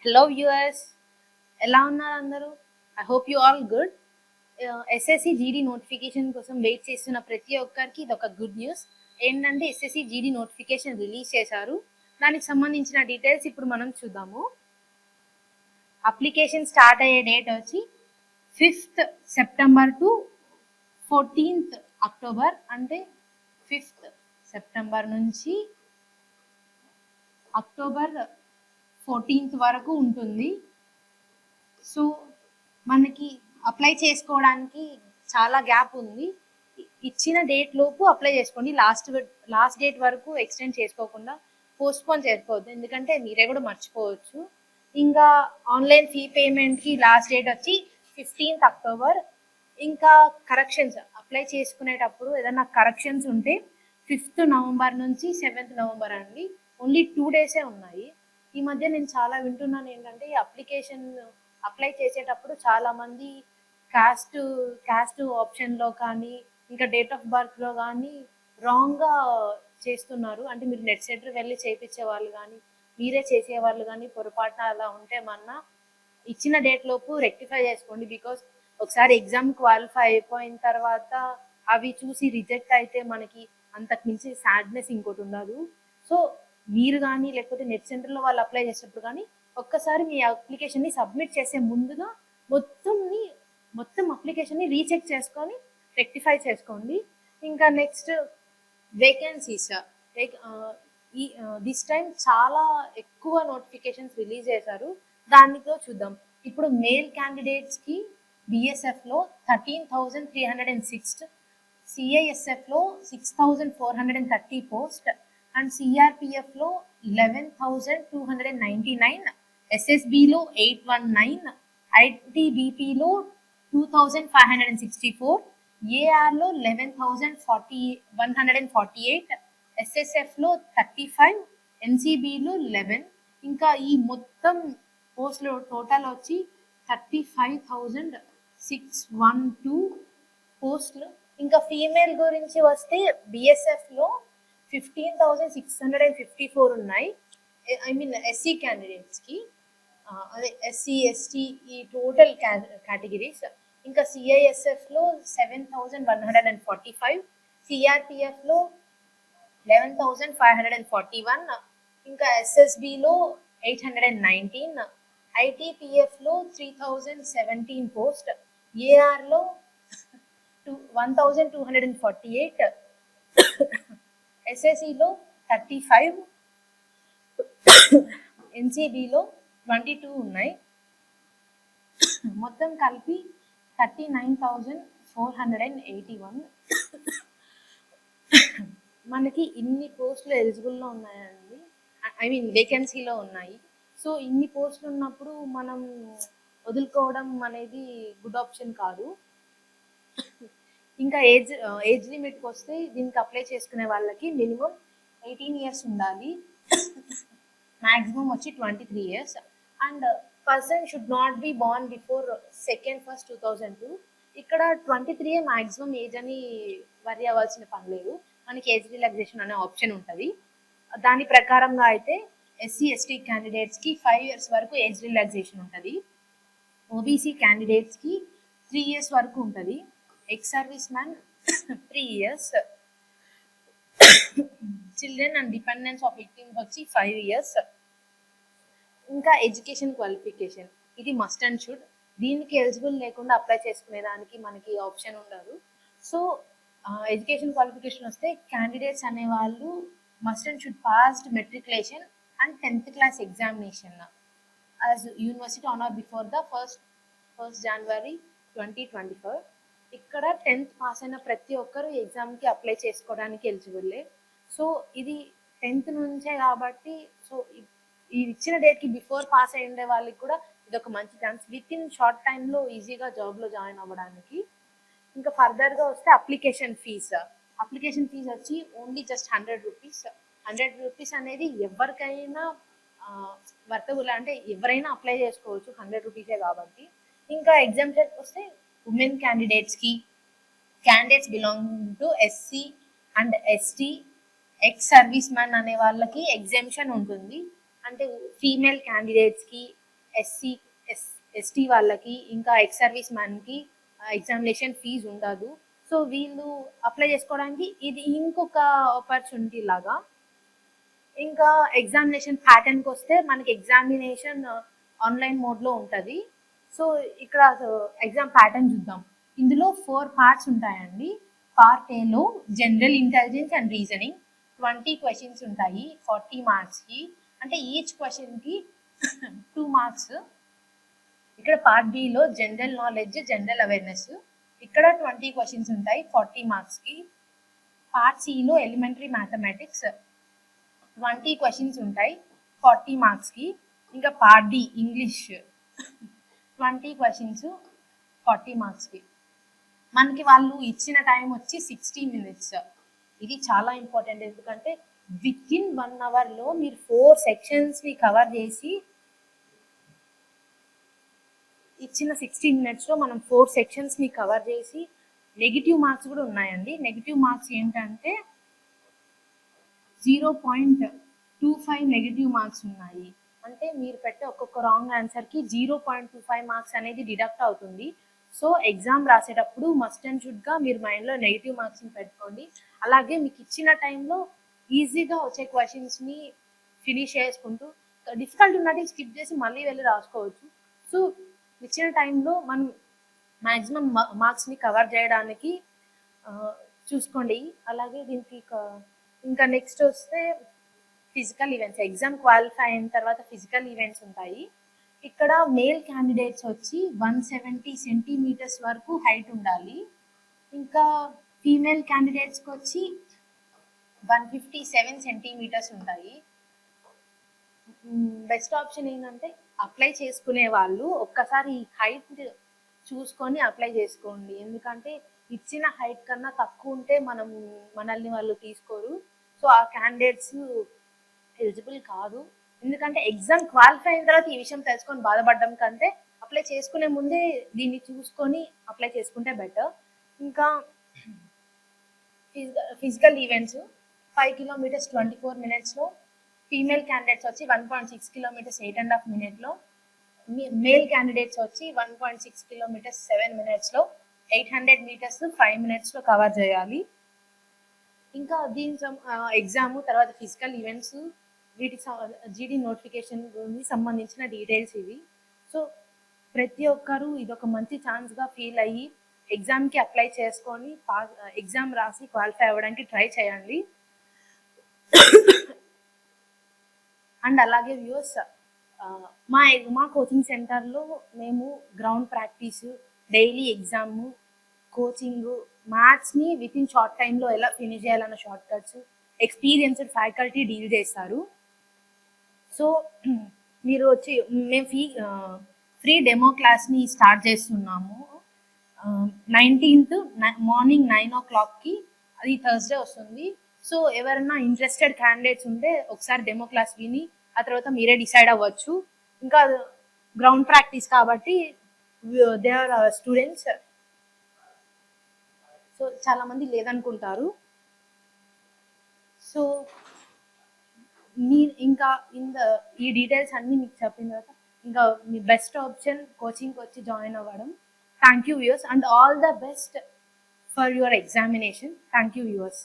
Hello viewers, ఎలా ఉన్నారు అందరూ? I hope you all good. SSC GD notification కోసం వెయిట్ చేస్తున్న ప్రతి ఒక్కరికి ఇది ఒక గుడ్ న్యూస్. ఏంటంటే ఎస్ఎస్సి జీడీ నోటిఫికేషన్ రిలీజ్ చేశారు. దానికి సంబంధించిన డీటెయిల్స్ ఇప్పుడు మనం చూద్దాము. అప్లికేషన్ స్టార్ట్ అయ్యే డేట్ వచ్చి 5th September to 14th October. అంటే 5th సెప్టెంబర్ నుంచి అక్టోబర్ 14th వరకు ఉంటుంది. సో మనకి అప్లై చేసుకోవడానికి చాలా గ్యాప్ ఉంది. ఇచ్చిన డేట్ లోపు అప్లై చేసుకోండి. లాస్ట్ డేట్ వరకు ఎక్స్టెండ్ చేసుకోకుండా పోస్ట్పోన్ చేసుకోవద్దు, ఎందుకంటే మీరే కూడా మర్చిపోవచ్చు. ఇంకా ఆన్లైన్ ఫీ పేమెంట్కి లాస్ట్ డేట్ వచ్చి 15th అక్టోబర్. ఇంకా కరెక్షన్స్ అప్లై చేసుకునేటప్పుడు ఏదైనా కరెక్షన్స్ ఉంటే 5th నవంబర్ నుంచి 7th నవంబర్ అండి. ఓన్లీ 2 డేసే ఉన్నాయి. ఈ మధ్య నేను చాలా వింటున్నాను ఏంటంటే ఈ అప్లికేషన్ అప్లై చేసేటప్పుడు చాలా మంది క్యాస్ట్ ఆప్షన్లో కానీ ఇంకా డేట్ ఆఫ్ బర్త్లో కానీ రాంగ్గా చేస్తున్నారు. అంటే మీరు నెట్ సెంటర్ వెళ్ళి చేయించే వాళ్ళు కానీ మీరే చేసేవాళ్ళు కానీ పొరపాటున అలా ఉంటే ఇచ్చిన డేట్ లోపు రెక్టిఫై చేసుకోండి. బికాస్ ఒకసారి ఎగ్జామ్ క్వాలిఫై అయిపోయిన తర్వాత అవి చూసి రిజెక్ట్ అయితే మనకి అంతకు మించి సాడ్నెస్ ఇంకోటి ఉండదు. సో మీరు కానీ లేకపోతే నెట్ సెంటర్లో వాళ్ళు అప్లై చేసేటప్పుడు కానీ ఒక్కసారి మీ అప్లికేషన్ని సబ్మిట్ చేసే ముందుగా మొత్తం అప్లికేషన్ని రీచెక్ చేసుకొని రెక్టిఫై చేసుకోండి. ఇంకా నెక్స్ట్ వేకెన్సీస్. దిస్ టైం చాలా ఎక్కువ నోటిఫికేషన్స్ రిలీజ్ చేశారు. దానితో చూద్దాం. ఇప్పుడు మేల్ క్యాండిడేట్స్కి బిఎస్ఎఫ్లో 13,306, సిఐఎస్ఎఫ్లో 6,430 పోస్ట్ అండ్ సిఆర్పిఎఫ్లో 11,299, ఎస్ఎస్బిలో 819, ఐటీబీపీలో 2,564, ఏఆర్లో 11,148, ఎస్ఎస్ఎఫ్లో 35, ఎన్సిబిలో 11. ఇంకా ఈ మొత్తం పోస్టులు టోటల్ వచ్చి 35,612 పోస్టులు. ఇంకా ఫీమేల్ గురించి వస్తే బిఎస్ఎఫ్లో 15,654 ఉన్నాయి. ఐ మీన్ ఎస్సీ క్యాండిడేట్స్కి, అదే ఎస్సీ ఎస్టీ ఈ టోటల్ కేటగిరీస్. ఇంకా సిఐఎస్ఎఫ్లో 7,145, సిఆర్పిఎఫ్లో 11,541, ఇంకా ఎస్ఎస్బిలో 819, ఐటీపీఎఫ్లో 3,017 పోస్ట్, ఏఆర్లో 1,248, ఎస్ఎస్సిలో 35, ఎన్సిబిలో 22 ఉన్నాయి. మొత్తం కలిపి 39,481. మనకి ఇన్ని పోస్టులు ఎలిజిబుల్లో ఉన్నాయండి. ఐ మీన్ వేకెన్సీలో ఉన్నాయి. సో ఇన్ని పోస్టులు ఉన్నప్పుడు మనం వదులుకోవడం అనేది గుడ్ ఆప్షన్ కాదు. ఇంకా ఏజ్ లిమిట్కి వస్తే దీనికి అప్లై చేసుకునే వాళ్ళకి మినిమం 18 years ఉండాలి. మ్యాక్సిమం వచ్చి 23 years. And person should not be born before 2nd First 2002. ఇక్కడ 23 మ్యాక్సిమం ఏజ్ అని వరి అవ్వాల్సిన పని లేదు. మనకి ఏజ్ రిలాక్సేషన్ అనే ఆప్షన్ ఉంటుంది. దాని ప్రకారంగా అయితే ఎస్సీ ఎస్టీ క్యాండిడేట్స్కి 5 years వరకు ఏజ్ రిలాక్సేషన్ ఉంటుంది. ఓబీసీ క్యాండిడేట్స్కి 3 years వరకు ఉంటుంది. Ex service man 3 years. Children and dependence of victims వచ్చి 5 years. ఇంకా ఎడ్యుకేషన్ క్వాలిఫికేషన్ ఇది మస్ట్ అండ్ షుడ్. దీనికి ఎలిజిబుల్ లేకుండా అప్లై చేసుకునేదానికి మనకి ఆప్షన్ ఉండదు. సో ఎడ్యుకేషన్ క్వాలిఫికేషన్ వస్తే క్యాండిడేట్స్ అనేవాళ్ళు must and should passed matriculation and 10th class examination as university on are before the 1st January 2024. ఇక్కడ 10th పాస్ అయిన ప్రతి ఒక్కరు ఎగ్జామ్కి అప్లై చేసుకోవడానికి ఎలిజిబుల్లే. సో ఇది 10th నుంచే కాబట్టి సో ఈ ఇచ్చిన డేట్కి బిఫోర్ పాస్ అయి ఉండే వాళ్ళకి కూడా ఇది ఒక మంచి ఛాన్స్ విత్ ఇన్ షార్ట్ టైంలో ఈజీగా జాబ్లో జాయిన్ అవ్వడానికి. ఇంకా ఫర్దర్గా వస్తే అప్లికేషన్ ఫీజ్ వచ్చి ఓన్లీ జస్ట్ 100 rupees. 100 rupees అనేది ఎవరికైనా వర్తబుల్, అంటే ఎవరైనా అప్లై చేసుకోవచ్చు, 100 rupees కాబట్టి. ఇంకా ఎగ్జామ్షన్ వస్తే women candidates belonging to SC and ST, ex service man అనే వాళ్ళకి ఎగ్జామ్షన్ ఉంటుంది. అంటే ఫీమేల్ క్యాండిడేట్స్కి ఎస్సీ ఎస్టీ వాళ్ళకి ఇంకా ఎక్స్ సర్వీస్ మ్యాన్కి ఎగ్జామినేషన్ ఫీజు ఉండదు. సో వీళ్ళు అప్లై చేసుకోవడానికి ఇది ఇంకొక ఆపర్చునిటీ లాగా. ఇంకా ఎగ్జామినేషన్ ప్యాటర్న్కి వస్తే మనకి ఎగ్జామినేషన్ ఆన్లైన్ మోడ్లో ఉంటుంది. సో ఇక్కడ ఎగ్జామ్ ప్యాటర్న్ చూద్దాం. ఇందులో 4 పార్ట్స్ ఉంటాయండి. పార్ట్ ఏలో general intelligence and reasoning 20 questions ఉంటాయి 40 మార్క్స్కి. అంటే ఈచ్ క్వశ్చన్కి 2 మార్క్స్. ఇక్కడ part below general knowledge, general awareness, ఇక్కడ 20 క్వశ్చన్స్ ఉంటాయి 40 మార్క్స్కి. పార్ట్ సిలో ఎలిమెంటరీ మ్యాథమెటిక్స్ 20 క్వశ్చన్స్ ఉంటాయి 40 మార్క్స్కి. ఇంకా పార్ట్ డి ఇంగ్లీష్ 20 క్వశ్చన్స్ 40 మార్క్స్కి. మనకి వాళ్ళు ఇచ్చిన టైం వచ్చి 60 minutes. ఇది చాలా ఇంపార్టెంట్, ఎందుకంటే విత్ ఇన్ 1 hourలో మీరు 4 సెక్షన్స్ని కవర్ చేసి ఇచ్చిన 60 minutesలో మనం 4 సెక్షన్స్ని కవర్ చేసి నెగిటివ్ మార్క్స్ కూడా ఉన్నాయండి. నెగిటివ్ మార్క్స్ ఏంటంటే 0.25 నెగిటివ్ మార్క్స్ ఉన్నాయి. అంటే మీరు పెట్టే ఒక్కొక్క రాంగ్ ఆన్సర్కి 0.25 మార్క్స్ అనేది డిడక్ట్ అవుతుంది. సో ఎగ్జామ్ రాసేటప్పుడు మస్ట్ అండ్ షుడ్గా మీరు మైండ్లో నెగిటివ్ మార్క్స్ని పెట్టుకోండి. అలాగే మీకు ఇచ్చిన టైంలో ఈజీగా వచ్చే క్వశ్చన్స్ని ఫినిష్ చేసుకుంటూ, డిఫికల్ట్ ఉన్నది స్కిప్ చేసి మళ్ళీ వెళ్ళి రాసుకోవచ్చు. సో ఇచ్చిన టైంలో మనం మ్యాక్సిమం మార్క్స్ని కవర్ చేయడానికి చూసుకోండి. అలాగే దీనికి ఇంకా నెక్స్ట్ వస్తే ఫిజికల్ ఈవెంట్స్. ఎగ్జామ్ క్వాలిఫై అయిన తర్వాత ఫిజికల్ ఈవెంట్స్ ఉంటాయి. ఇక్కడ మేల్ క్యాండిడేట్స్ వచ్చి 170 సెంటీమీటర్స్ వరకు హైట్ ఉండాలి. ఇంకా ఫీమేల్ క్యాండిడేట్స్కి వచ్చి 157 సెంటీమీటర్స్ ఉంటాయి. బెస్ట్ ఆప్షన్ ఏంటంటే అప్లై చేసుకునే వాళ్ళు ఒక్కసారి హైట్ చూసుకొని అప్లై చేసుకోండి. ఎందుకంటే ఇచ్చిన హైట్ కన్నా తక్కువ ఉంటే మనల్ని వాళ్ళు తీసుకోరు. సో ఆ క్యాండిడేట్స్ ఎలిజిబుల్ కాదు. ఎందుకంటే ఎగ్జామ్ క్వాలిఫై అయిన తర్వాత ఈ విషయం తెలుసుకొని బాధపడడం కంటే అప్లై చేసుకునే ముందే దీన్ని చూసుకొని అప్లై చేసుకుంటే బెటర్. ఇంకా ఫిజికల్ ఈవెంట్స్ 5 kilometers 24 minutesలో, ఫీమేల్ క్యాండిడేట్స్ వచ్చి 1.6 kilometers 8.5 minutesలో, మేల్ క్యాండిడేట్స్ వచ్చి 1.6 kilometers 7 minutesలో, 800 meters 5 minutesలో కవర్ చేయాలి. ఇంకా దీని ఎగ్జామ్ తర్వాత ఫిజికల్ ఈవెంట్స్, వీటికి జీడీ నోటిఫికేషన్ సంబంధించిన డీటెయిల్స్ ఇవి. సో ప్రతి ఒక్కరూ ఇదొక మంచి ఛాన్స్గా ఫీల్ అయ్యి ఎగ్జామ్కి అప్లై చేసుకొని ఎగ్జామ్ రాసి క్వాలిఫై అవ్వడానికి ట్రై చేయండి. అండ్ అలాగే వ్యూస్, మా కోచింగ్ సెంటర్లో మేము ground practice, daily exam, coaching, మ్యాథ్స్ని విత్ ఇన్ షార్ట్ టైంలో ఎలా ఫినిష్ చేయాలన్న shortcuts experienced faculty deal చేస్తారు. సో మీరు వచ్చి మేము ఫ్రీ డెమో క్లాస్ని స్టార్ట్ చేస్తున్నాము 19th మార్నింగ్ 9 o'clockకి. అది థర్స్డే వస్తుంది. సో ఎవరైనా ఇంట్రెస్టెడ్ క్యాండిడేట్స్ ఉంటే ఒకసారి డెమో క్లాస్ విని ఆ తర్వాత మీరే డిసైడ్ అవ్వచ్చు. ఇంకా గ్రౌండ్ ప్రాక్టీస్ కాబట్టి దే ఆర్ స్టూడెంట్స్. సో చాలామంది లేదనుకుంటారు. సో ఇంకా ఈ డీటెయిల్స్ అన్నీ మీకు చెప్పిన తర్వాత ఇంకా మీ బెస్ట్ ఆప్షన్ కోచింగ్కి వచ్చి జాయిన్ అవ్వడం. Thank you viewers, and all the best for your examination. Thank you viewers.